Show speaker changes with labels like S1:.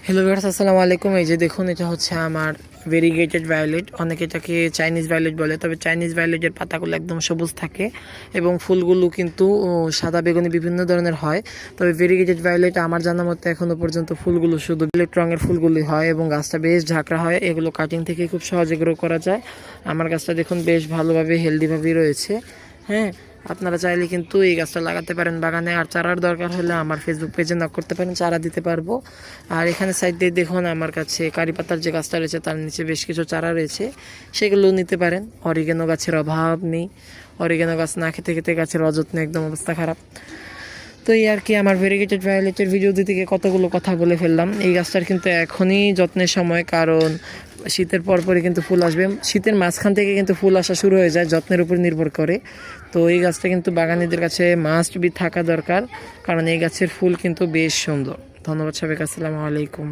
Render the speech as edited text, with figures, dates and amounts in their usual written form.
S1: Hello viewers, আসসালামু আলাইকুম। এই যে দেখুন, এটা হচ্ছে আমার ভেরিগেটেড ভায়োলেট। অনেকে এটাকে চাইনিজ ভায়োলেট বলে, তবে চাইনিজ ভায়োলেটের পাতাগুলো একদম সবুজ থাকে এবং ফুলগুলো কিন্তু সাদা বেগুনি বিভিন্ন ধরনের হয়। তবে ভেরিগেটেড ভায়োলেট আমার জানা মতে এখনও পর্যন্ত ফুলগুলো শুধু ভায়োলেট রঙের ফুলগুলি হয় এবং গাছটা বেশ ঝাঁকড়া হয়। এগুলো কাটিং থেকে খুব সহজে গ্রো করা যায়। আমার গাছটা দেখুন বেশ ভালোভাবে হেলদিভাবেই রয়েছে। হ্যাঁ, আপনারা চাইলে কিন্তু এই গাছটা লাগাতে পারেন বাগানে। আর চারার দরকার হলে আমার ফেসবুক পেজে নক করতে পারেন, চারা দিতে পারবো। আর এখানে সাইড দিয়ে দেখুন, আমার কাছে কারি পাতার যে গাছটা রয়েছে তার নিচে বেশ কিছু চারা রয়েছে, সেগুলো নিতে পারেন। অরিগেনো গাছের অভাব নেই, অরিগেনো গাছ না খেতে খেতে গাছের অযত্নে একদম অবস্থা খারাপ। তো এই আর কি, আমার ভেরিগেটেড ভায়োলেটের ভিডিও দিতে গিয়ে কতগুলো কথা বলে ফেললাম। এই গাছটার কিন্তু এখনই যত্নের সময়, কারণ শীতের পরপরই কিন্তু ফুল আসবে। শীতের মাঝখান থেকে কিন্তু ফুল আসা শুরু হয়ে যায়, যত্নের উপর নির্ভর করে। তো এই গাছটা কিন্তু বাগানীদের কাছে মাস্ট বি থাকা দরকার, কারণ এই গাছের ফুল কিন্তু বেশ সুন্দর। ধন্যবাদ সবাইকে, আসসালামু আলাইকুম।